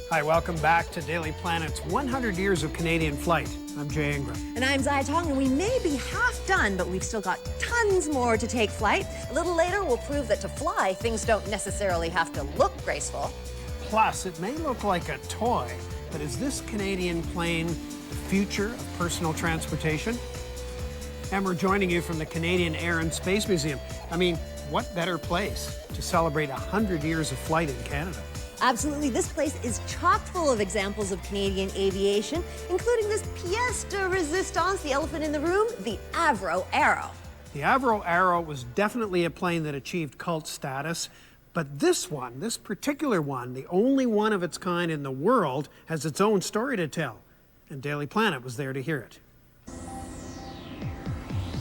Hi, welcome back to Daily Planet's 100 Years of Canadian Flight. I'm Jay Ingram. And I'm Zaya Tong, and we may be half done, but we've still got tons more to take flight. A little later, we'll prove that to fly, things don't necessarily have to look graceful. Plus, it may look like a toy, but is this Canadian plane the future of personal transportation? And we're joining you from the Canadian Air and Space Museum. I mean, what better place to celebrate 100 years of flight in Canada? Absolutely. This place is chock full of examples of Canadian aviation, including this pièce de résistance, the elephant in the room, the Avro Arrow. The Avro Arrow was definitely a plane that achieved cult status, but this one, this particular one, the only one of its kind in the world, has its own story to tell. And Daily Planet was there to hear it.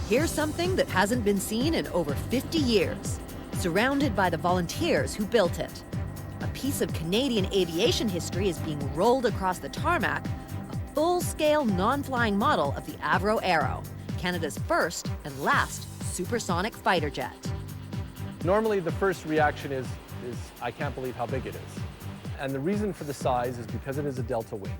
Here's something that hasn't been seen in over 50 years, surrounded by the volunteers who built it. A piece of Canadian aviation history is being rolled across the tarmac, a full-scale, non-flying model of the Avro Arrow, Canada's first and last supersonic fighter jet. Normally, the first reaction is I can't believe how big it is. And the reason for the size is because it is a delta wing.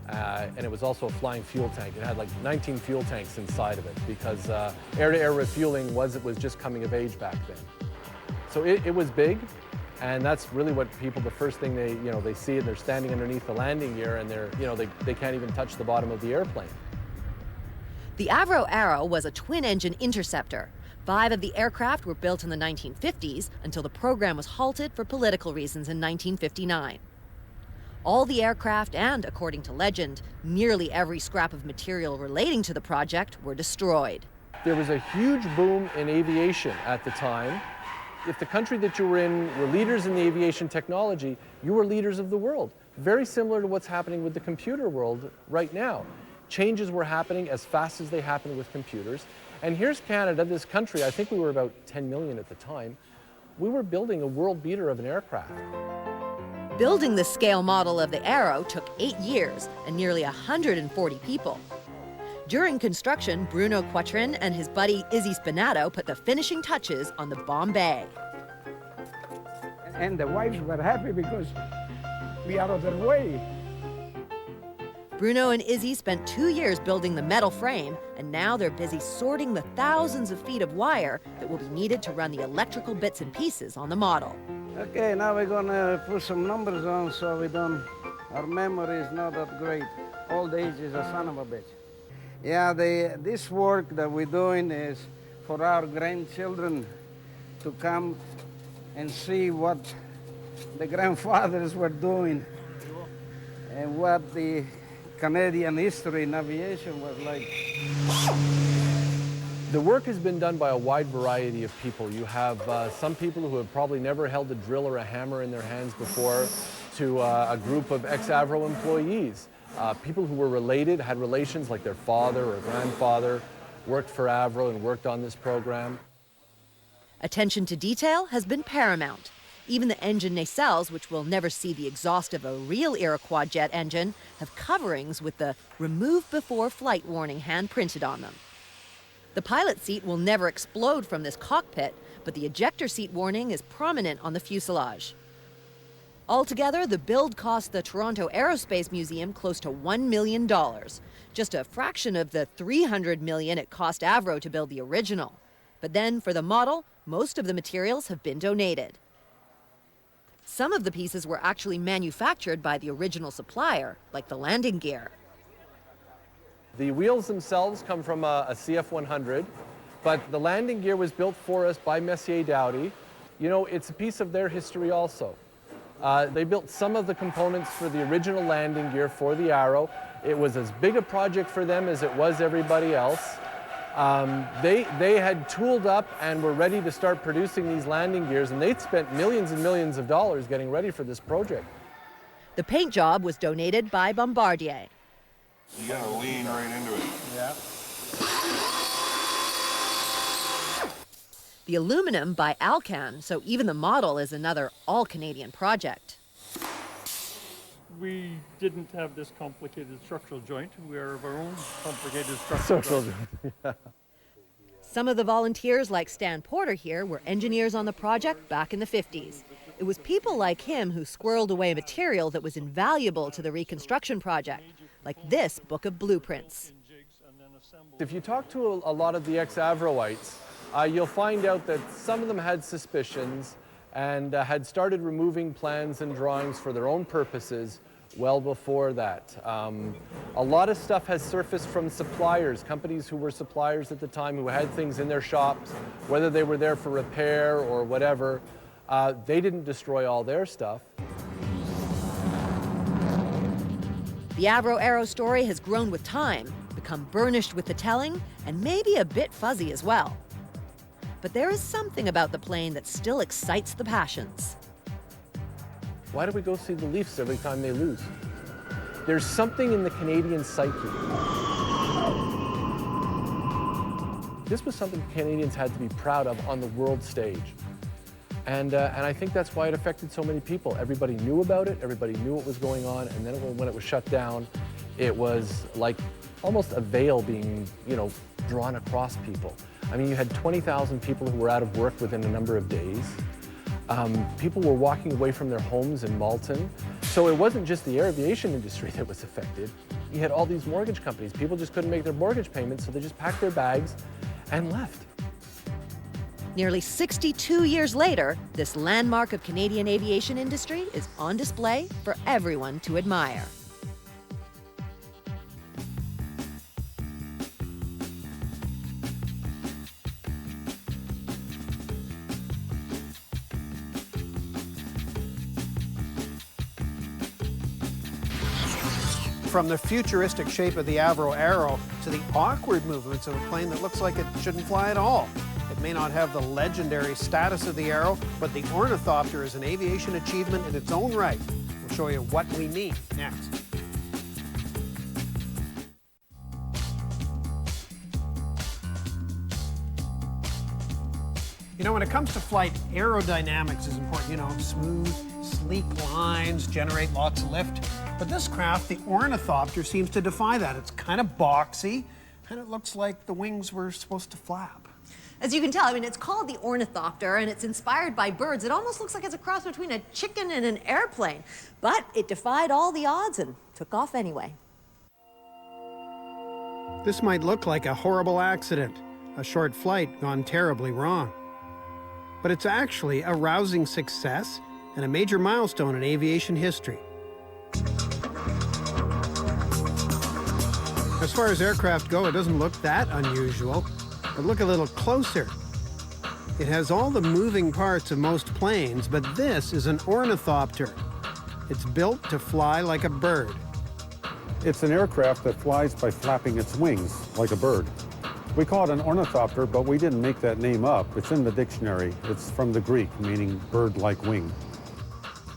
And it was also a flying fuel tank. It had like 19 fuel tanks inside of it because air-to-air refueling was just coming of age back then. So it was big. And that's really what people, the first thing they see, and they're standing underneath the landing gear, and they can't even touch the bottom of the airplane. The Avro Arrow was a twin-engine interceptor. 5 of the aircraft were built in the 1950s until the program was halted for political reasons in 1959. All the aircraft and, according to legend, nearly every scrap of material relating to the project were destroyed. There was a huge boom in aviation at the time. If the country that you were in were leaders in the aviation technology, you were leaders of the world. Very similar to what's happening with the computer world right now. Changes were happening as fast as they happened with computers. And here's Canada, this country, I think we were about 10 million at the time. We were building a world beater of an aircraft. Building the scale model of the Arrow took 8 years and nearly 140 people. During construction, Bruno Quatrin and his buddy Izzy Spinato put the finishing touches on the Bombay. And the wives were happy because we are out of their way. Bruno and Izzy spent 2 years building the metal frame, and now they're busy sorting the thousands of feet of wire that will be needed to run the electrical bits and pieces on the model. Okay, now we're gonna put some numbers on so our memory is not that great. Old age is a son of a bitch. Yeah, this work that we're doing is for our grandchildren to come and see what the grandfathers were doing and what the Canadian history in aviation was like. The work has been done by a wide variety of people. You have some people who have probably never held a drill or a hammer in their hands before, to a group of ex-Avro employees. People who were related, had relations like their father or grandfather, worked for Avro and worked on this program. Attention to detail has been paramount. Even the engine nacelles, which will never see the exhaust of a real Iroquois jet engine, have coverings with the "remove before flight" warning hand-printed on them. The pilot seat will never explode from this cockpit, but the ejector seat warning is prominent on the fuselage. Altogether, the build cost the Toronto Aerospace Museum close to $1 million, just a fraction of the $300 million it cost Avro to build the original. But then, for the model, most of the materials have been donated. Some of the pieces were actually manufactured by the original supplier, like the landing gear. The wheels themselves come from a CF-100, but the landing gear was built for us by Messier Dowdy. You know, it's a piece of their history also. They built some of the components for the original landing gear for the Arrow. It was as big a project for them as it was everybody else. They had tooled up and were ready to start producing these landing gears, and they'd spent millions and millions of dollars getting ready for this project. The paint job was donated by Bombardier. You gotta lean right into it. Yeah. The aluminum by Alcan, so even the model is another all-Canadian project. We didn't have this complicated structural joint. We are of our own complicated structural joint. Some of the volunteers, like Stan Porter here, were engineers on the project back in the 50s. It was people like him who squirreled away material that was invaluable to the reconstruction project, like this book of blueprints. If you talk to a lot of the ex-Avroites, you'll find out that some of them had suspicions and had started removing plans and drawings for their own purposes well before that. A lot of stuff has surfaced from suppliers, companies who were suppliers at the time who had things in their shops, whether they were there for repair or whatever. They didn't destroy all their stuff. The Avro Arrow story has grown with time, become burnished with the telling, and maybe a bit fuzzy as well. But there is something about the plane that still excites the passions. Why do we go see the Leafs every time they lose? There's something in the Canadian psyche. This was something Canadians had to be proud of on the world stage. And I think that's why it affected so many people. Everybody knew about it, everybody knew what was going on, and then when it was shut down, it was like almost a veil being, drawn across people. I mean, you had 20,000 people who were out of work within a number of days. People were walking away from their homes in Malton. So it wasn't just the aviation industry that was affected. You had all these mortgage companies. People just couldn't make their mortgage payments, so they just packed their bags and left. Nearly 62 years later, this landmark of Canadian aviation industry is on display for everyone to admire. From the futuristic shape of the Avro Arrow to the awkward movements of a plane that looks like it shouldn't fly at all. It may not have the legendary status of the Arrow, but the Ornithopter is an aviation achievement in its own right. We'll show you what we mean next. When it comes to flight, aerodynamics is important. Smooth, sleek lines generate lots of lift. But this craft, the Ornithopter, seems to defy that. It's kind of boxy, and it looks like the wings were supposed to flap. As you can tell, it's called the Ornithopter, and it's inspired by birds. It almost looks like it's a cross between a chicken and an airplane. But it defied all the odds and took off anyway. This might look like a horrible accident, a short flight gone terribly wrong. But it's actually a rousing success and a major milestone in aviation history. As far as aircraft go, it doesn't look that unusual, but look a little closer. It has all the moving parts of most planes, but this is an ornithopter. It's built to fly like a bird. It's an aircraft that flies by flapping its wings like a bird. We call it an ornithopter, but we didn't make that name up. It's in the dictionary. It's from the Greek, meaning bird-like wing.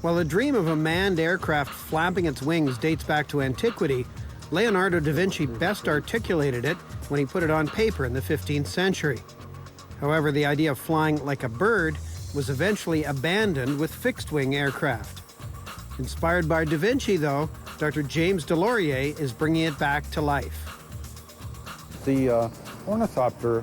While the dream of a manned aircraft flapping its wings dates back to antiquity, Leonardo da Vinci best articulated it when he put it on paper in the 15th century. However, the idea of flying like a bird was eventually abandoned with fixed-wing aircraft. Inspired by da Vinci, though, Dr. James Delorier is bringing it back to life. The ornithopter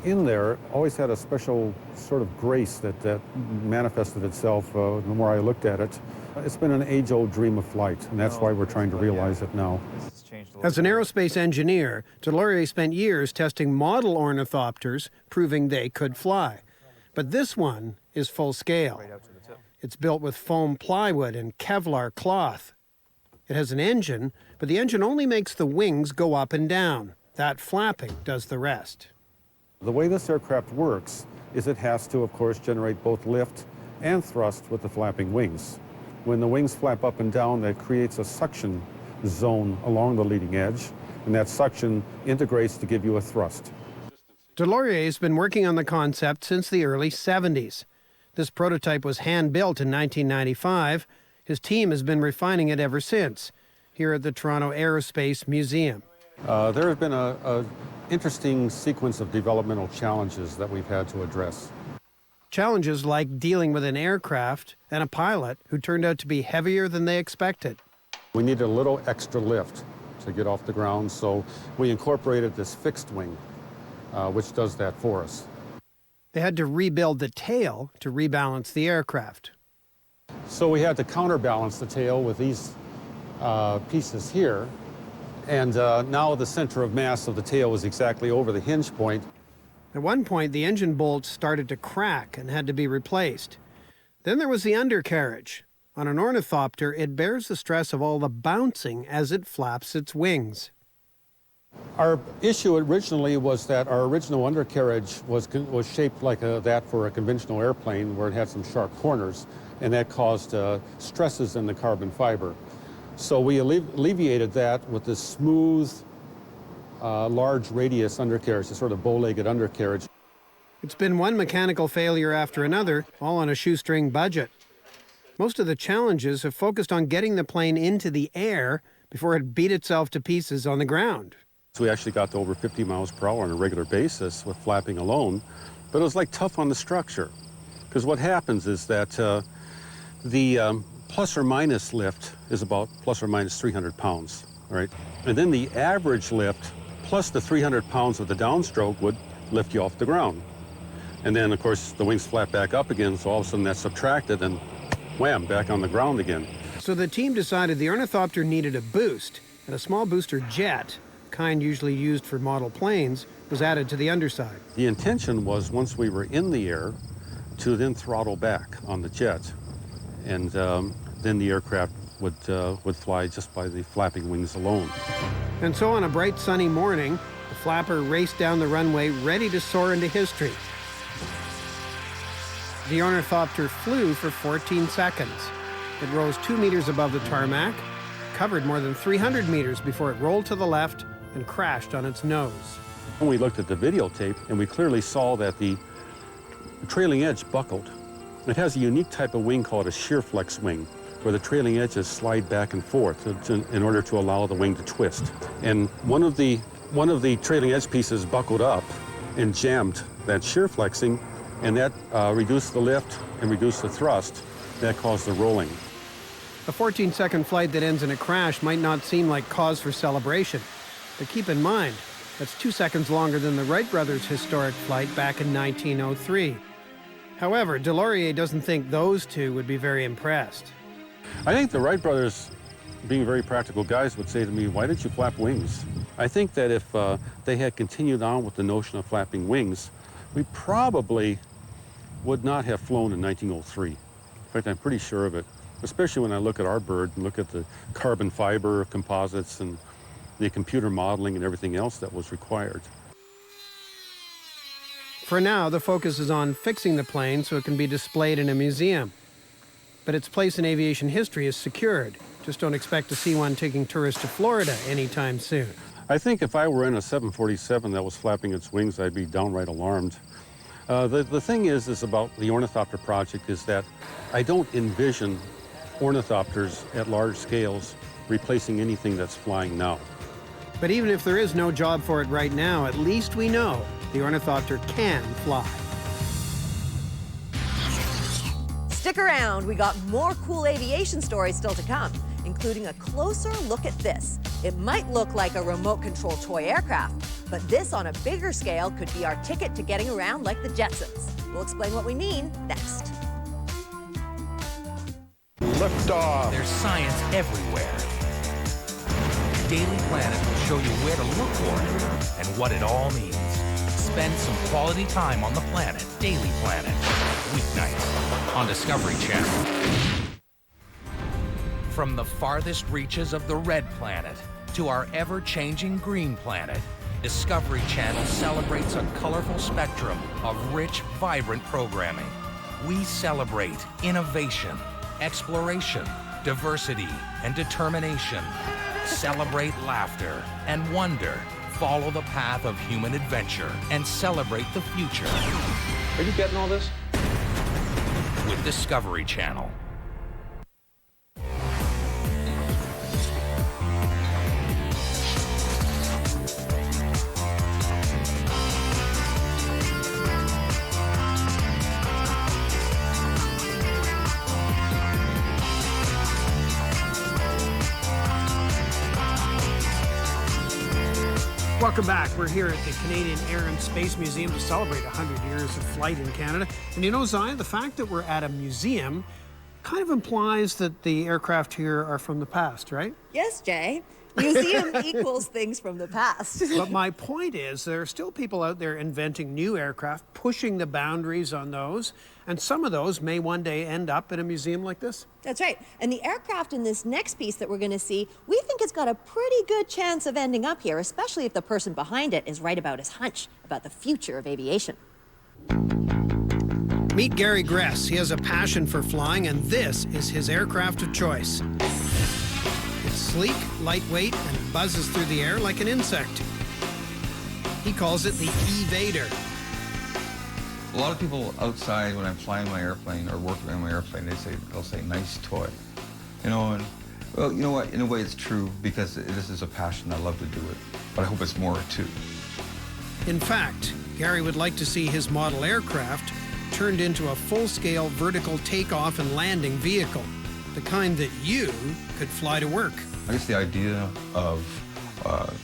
in there always had a special sort of grace that manifested itself the more I looked at it. It's been an age-old dream of flight, and that's why we're trying to realize it now. As an aerospace engineer, Delorier spent years testing model ornithopters, proving they could fly. But this one is full scale. It's built with foam plywood and Kevlar cloth. It has an engine, but the engine only makes the wings go up and down. That flapping does the rest. The way this aircraft works is it has to, of course, generate both lift and thrust with the flapping wings. When the wings flap up and down, that creates a suction zone along the leading edge, and that suction integrates to give you a thrust. Delorier's been working on the concept since the early 70s. This prototype was hand-built in 1995. His team has been refining it ever since, here at the Toronto Aerospace Museum. There has been an interesting sequence of developmental challenges that we've had to address. Challenges like dealing with an aircraft and a pilot who turned out to be heavier than they expected. We needed a little extra lift to get off the ground, so we incorporated this fixed wing, which does that for us. They had to rebuild the tail to rebalance the aircraft. So we had to counterbalance the tail with these pieces here. And now the center of mass of the tail was exactly over the hinge point. At one point, the engine bolts started to crack and had to be replaced. Then there was the undercarriage. On an ornithopter, it bears the stress of all the bouncing as it flaps its wings. Our issue originally was that our original undercarriage was shaped like that for a conventional airplane, where it had some sharp corners, and that caused stresses in the carbon fiber. So we alleviated that with this smooth, large radius undercarriage, a sort of bow-legged undercarriage. It's been one mechanical failure after another, all on a shoestring budget. Most of the challenges have focused on getting the plane into the air before it beat itself to pieces on the ground. So we actually got to over 50 miles per hour on a regular basis with flapping alone, but it was like tough on the structure. Because what happens is that the plus or minus lift is about plus or minus 300 pounds, right? And then the average lift plus the 300 pounds of the downstroke would lift you off the ground. And then, of course, the wings flap back up again, so all of a sudden that's subtracted and wham, back on the ground again. So the team decided the ornithopter needed a boost, and a small booster jet, kind usually used for model planes, was added to the underside. The intention was, once we were in the air, to then throttle back on the jet. And then the aircraft would fly just by the flapping wings alone. And so on a bright sunny morning, the flapper raced down the runway ready to soar into history. The ornithopter flew for 14 seconds. It rose 2 meters above the tarmac, covered more than 300 meters before it rolled to the left and crashed on its nose. When we looked at the videotape, and we clearly saw that the trailing edge buckled. It has a unique type of wing called a shear flex wing, where the trailing edges slide back and forth in order to allow the wing to twist. And one of the trailing edge pieces buckled up and jammed that shear flexing, and that reduced the lift and reduced the thrust. That caused the rolling. A 14-second flight that ends in a crash might not seem like cause for celebration, but keep in mind, that's 2 seconds longer than the Wright brothers' historic flight back in 1903. However, Delorier doesn't think those two would be very impressed. I think the Wright brothers, being very practical guys, would say to me, why did you flap wings? I think that if they had continued on with the notion of flapping wings, we probably would not have flown in 1903. In fact, I'm pretty sure of it, especially when I look at our bird and look at the carbon fiber composites and the computer modeling and everything else that was required. For now, the focus is on fixing the plane so it can be displayed in a museum. But its place in aviation history is secured. Just don't expect to see one taking tourists to Florida anytime soon. I think if I were in a 747 that was flapping its wings, I'd be downright alarmed. The thing is about the ornithopter project is that I don't envision ornithopters at large scales replacing anything that's flying now. But even if there is no job for it right now, at least we know the ornithopter can fly. Stick around, we got more cool aviation stories still to come, including a closer look at this. It might look like a remote-controlled toy aircraft, but this on a bigger scale could be our ticket to getting around like the Jetsons. We'll explain what we mean next. Liftoff. There's science everywhere. Daily Planet will show you where to look for it and what it all means. Spend some quality time on the planet. Daily Planet. Weeknights on Discovery Channel. From the farthest reaches of the red planet to our ever-changing green planet, Discovery Channel celebrates a colorful spectrum of rich, vibrant programming. We celebrate innovation, exploration, diversity, and determination. Celebrate laughter and wonder. Follow the path of human adventure and celebrate the future. Are you getting all this? With Discovery Channel. Welcome back. We're here at the Canadian Air and Space Museum to celebrate 100 years of flight in Canada. And you know, Zion, the fact that we're at a museum kind of implies that the aircraft here are from the past, right? Yes, Jay. Museum equals things from the past. But my point is there are still people out there inventing new aircraft, pushing the boundaries on those, and some of those may one day end up in a museum like this. That's right. And the aircraft in this next piece that we're going to see, we think it's got a pretty good chance of ending up here, especially if the person behind it is right about his hunch about the future of aviation. Meet Gary Gress. He has a passion for flying, and this is his aircraft of choice. It's sleek, lightweight, and buzzes through the air like an insect. He calls it the Evader. A lot of people outside, when I'm flying my airplane or working on my airplane, they'll say, nice toy. You know, and, well, you know what, in a way it's true, because this is a passion, I love to do it, but I hope it's more too. In fact, Gary would like to see his model aircraft turned into a full-scale vertical takeoff and landing vehicle, the kind that you could fly to work. I guess the idea of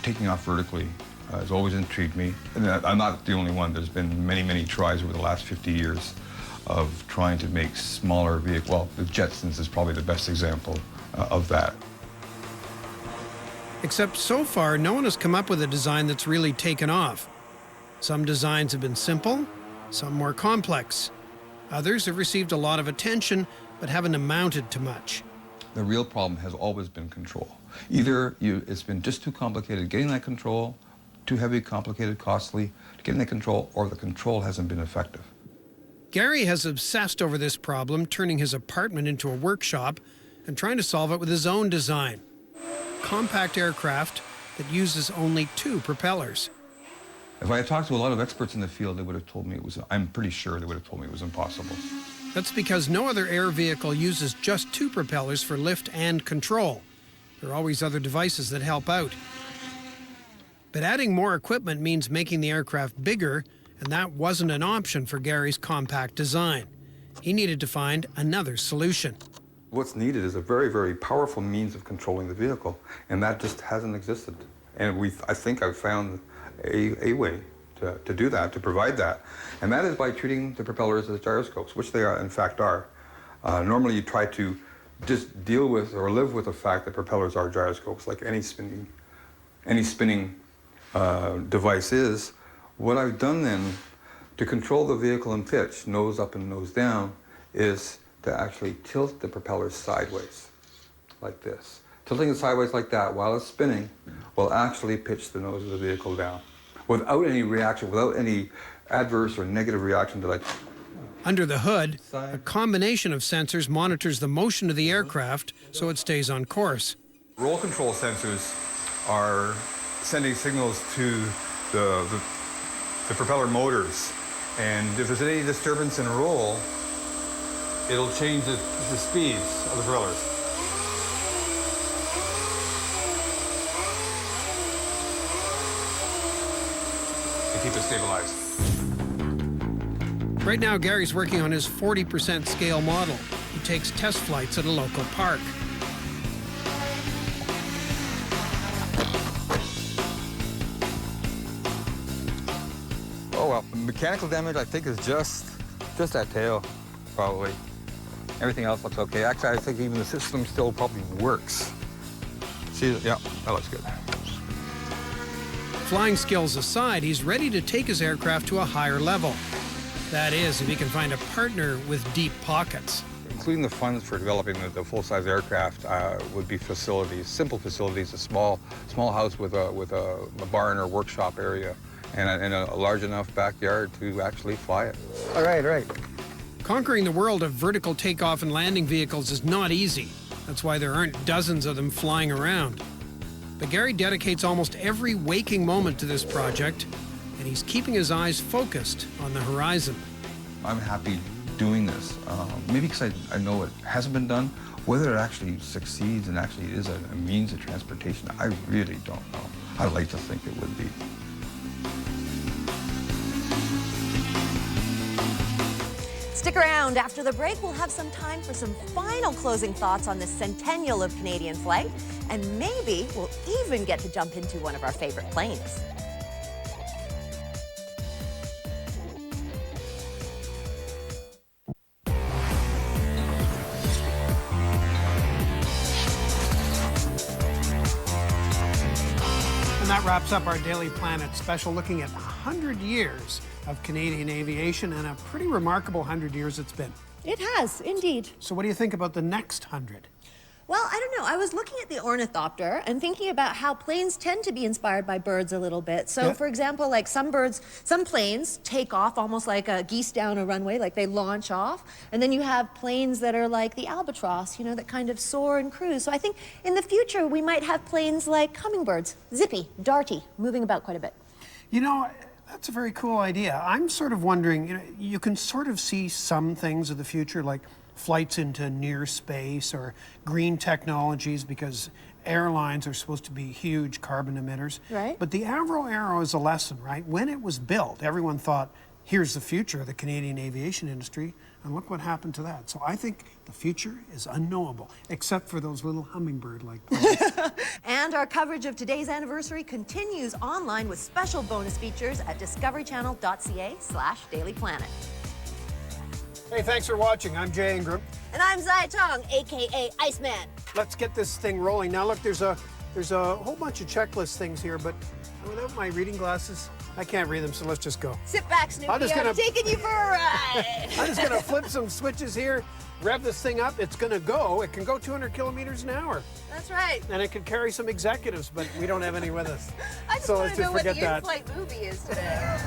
taking off vertically has always intrigued me. And I'm not the only one. There's been many, many tries over the last 50 years of trying to make smaller vehicles. Well, the Jetsons is probably the best example of that. Except so far, no one has come up with a design that's really taken off. Some designs have been simple, some more complex. Others have received a lot of attention, but haven't amounted to much. The real problem has always been control. Either it's been just too complicated getting that control, too heavy, complicated, costly, getting that control, or the control hasn't been effective. Gary has obsessed over this problem, turning his apartment into a workshop and trying to solve it with his own design. Compact aircraft that uses only 2 propellers. If I had talked to a lot of experts in the field, they would have told me I'm pretty sure they would have told me it was impossible. That's because no other air vehicle uses just 2 propellers for lift and control. There are always other devices that help out. But adding more equipment means making the aircraft bigger, and that wasn't an option for Gary's compact design. He needed to find another solution. What's needed is a very, very powerful means of controlling the vehicle, and that just hasn't existed. And I think I've found a way to do that, to provide that. And that is by treating the propellers as gyroscopes, which they are, in fact are. Normally you try to just deal with or live with the fact that propellers are gyroscopes, like any spinning device is. What I've done then to control the vehicle in pitch, nose up and nose down, is to actually tilt the propellers sideways, like this. Tilting it sideways like that while it's spinning will actually pitch the nose of the vehicle down without any reaction, without any adverse or negative reaction to that. Under the hood, a combination of sensors monitors the motion of the aircraft so it stays on course. Roll control sensors are sending signals to the propeller motors, and if there's any disturbance in roll, it'll change the speeds of the propellers. To keep it stabilized. Right now, Gary's working on his 40% scale model. He takes test flights at a local park. Oh well, mechanical damage I think is just that tail, probably. Everything else looks okay. Actually, I think even the system still probably works. See, yeah, that looks good. Flying skills aside, he's ready to take his aircraft to a higher level. That is, if he can find a partner with deep pockets. Including the funds for developing the full-size aircraft would be facilities, simple facilities, a small house with a barn or workshop area, and a large enough backyard to actually fly it. All right. Conquering the world of vertical takeoff and landing vehicles is not easy. That's why there aren't dozens of them flying around. But Gary dedicates almost every waking moment to this project, and he's keeping his eyes focused on the horizon. I'm happy doing this, maybe because I know it hasn't been done. Whether it actually succeeds and actually is a means of transportation, I really don't know. I'd like to think it would be. Stick around. After the break, we'll have some time for some final closing thoughts on this centennial of Canadian flight, and maybe we'll even get to jump into one of our favorite planes. that wraps up our Daily Planet special looking at 100 years of Canadian aviation, and a pretty remarkable 100 years it's been. It has, indeed. So what do you think about the next 100? Well, I don't know. I was looking at the ornithopter and thinking about how planes tend to be inspired by birds a little bit. So, Yeah. for example, like some planes take off almost like a geese down a runway, like they launch off. And then you have planes that are like the albatross, you know, that kind of soar and cruise. So I think in the future we might have planes like hummingbirds, zippy, darty, moving about quite a bit. You know, that's a very cool idea. I'm sort of wondering, you know, you can sort of see some things of the future, like flights into near space or green technologies, because airlines are supposed to be huge carbon emitters. Right. But the Avro Arrow is a lesson, right? When it was built, everyone thought, here's the future of the Canadian aviation industry, and look what happened to that. So I think the future is unknowable, except for those little hummingbird-like planes. And our coverage of today's anniversary continues online with special bonus features at discoverychannel.ca/dailyplanet. Hey, thanks for watching. I'm Jay Ingram. And I'm Zai Tong, aka Iceman. Let's get this thing rolling. Now look, there's a whole bunch of checklist things here, but without my reading glasses, I can't read them, so let's just go. Sit back, Snoopy. I'm just gonna- taking you for a ride. I'm just gonna flip some switches here, rev this thing up. It's gonna go. It can go 200 kilometers an hour, That's right. and it could carry some executives, but we don't have any with us. I just So want let's to know just what the forget that. in-flight movie is today.